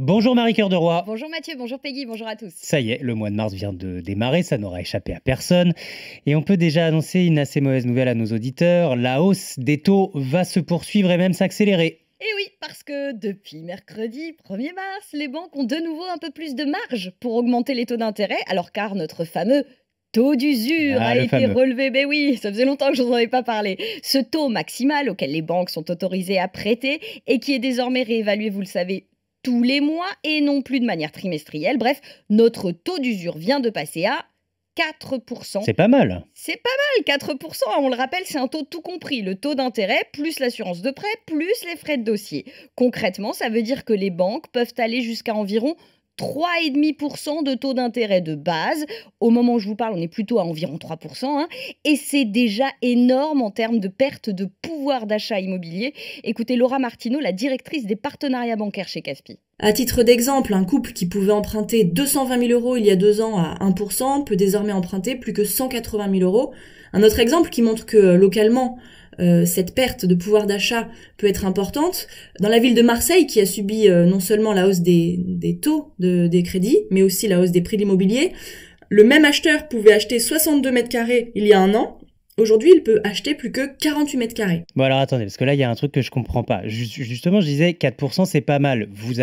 Bonjour Marie-Cœur de Roy. Bonjour Mathieu, bonjour Peggy, bonjour à tous. Ça y est, le mois de mars vient de démarrer, ça n'aura échappé à personne. Et on peut déjà annoncer une assez mauvaise nouvelle à nos auditeurs. La hausse des taux va se poursuivre et même s'accélérer. Et oui, parce que depuis mercredi 1er mars, les banques ont de nouveau un peu plus de marge pour augmenter les taux d'intérêt, alors car notre fameux taux d'usure a Le été fameux. relevé. Ben oui, ça faisait longtemps que je n'en avais pas parlé. Ce taux maximal auquel les banques sont autorisées à prêter et qui est désormais réévalué, vous le savez, tous les mois et non plus de manière trimestrielle. Bref, notre taux d'usure vient de passer à 4%. C'est pas mal. C'est pas mal, 4%, on le rappelle, c'est un taux tout compris. Le taux d'intérêt, plus l'assurance de prêt, plus les frais de dossier. Concrètement, ça veut dire que les banques peuvent aller jusqu'à environ 3,5% de taux d'intérêt de base. Au moment où je vous parle, on est plutôt à environ 3%. Et c'est déjà énorme en termes de perte de pouvoir d'achat immobilier. Écoutez Laura Martineau, la directrice des partenariats bancaires chez Caspi. À titre d'exemple, un couple qui pouvait emprunter 220 000 € il y a 2 ans à 1% peut désormais emprunter plus que 180 000 €. Un autre exemple qui montre que localement, cette perte de pouvoir d'achat peut être importante. Dans la ville de Marseille, qui a subi non seulement la hausse des taux des crédits, mais aussi la hausse des prix de l'immobilier, le même acheteur pouvait acheter 62 mètres carrés il y a 1 an. Aujourd'hui, il peut acheter plus que 48 mètres carrés. Bon alors attendez, parce que là il y a un truc que je comprends pas. Justement, je disais 4% c'est pas mal. Vous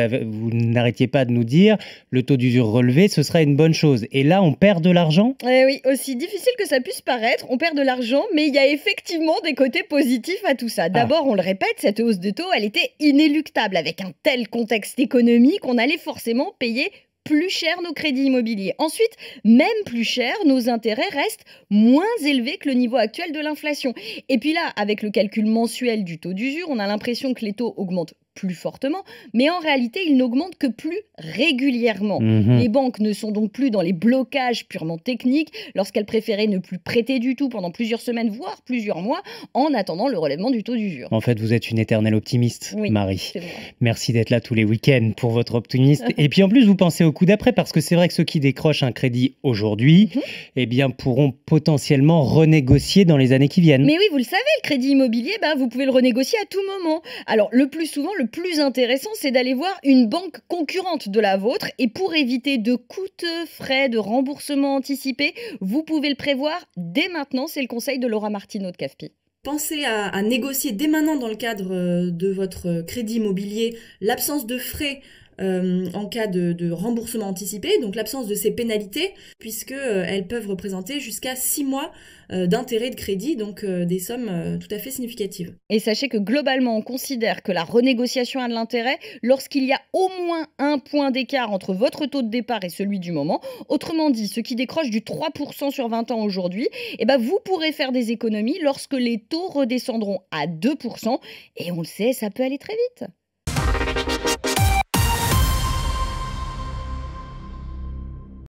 n'arrêtiez pas de nous dire le taux d'usure relevé, ce sera une bonne chose. Et là on perd de l'argent? Eh oui, aussi difficile que ça puisse paraître, on perd de l'argent, mais il y a effectivement des côtés positifs à tout ça. D'abord, on le répète, cette hausse de taux, elle était inéluctable. Avec un tel contexte économique, on allait forcément payer plus cher nos crédits immobiliers. Ensuite, même plus cher, nos intérêts restent moins élevés que le niveau actuel de l'inflation. Et puis là, avec le calcul mensuel du taux d'usure, on a l'impression que les taux augmentent plus fortement, mais en réalité, ils n'augmentent que plus régulièrement. Les banques ne sont donc plus dans les blocages purement techniques lorsqu'elles préféraient ne plus prêter du tout pendant plusieurs semaines, voire plusieurs mois, en attendant le relèvement du taux d'usure. En fait, vous êtes une éternelle optimiste, Oui, Marie. c'est vrai. Merci d'être là tous les week-ends pour votre optimisme. Et puis en plus, vous pensez au coup d'après, parce que c'est vrai que ceux qui décrochent un crédit aujourd'hui, eh bien, pourront potentiellement renégocier dans les années qui viennent. Mais oui, vous le savez, le crédit immobilier, vous pouvez le renégocier à tout moment. Alors, le plus souvent, le plus intéressant, c'est d'aller voir une banque concurrente de la vôtre. Et pour éviter de coûteux frais de remboursement anticipé, vous pouvez le prévoir dès maintenant. C'est le conseil de Laura Martineau de CAFPI. Pensez à négocier dès maintenant dans le cadre de votre crédit immobilier l'absence de frais en cas de remboursement anticipé, donc l'absence de ces pénalités, puisque elles peuvent représenter jusqu'à 6 mois d'intérêt de crédit, donc des sommes tout à fait significatives. Et sachez que globalement, on considère que la renégociation a de l'intérêt lorsqu'il y a au moins un point d'écart entre votre taux de départ et celui du moment. Autrement dit, ceux qui décrochent du 3% sur 20 ans aujourd'hui, vous pourrez faire des économies lorsque les taux redescendront à 2%. Et on le sait, ça peut aller très vite.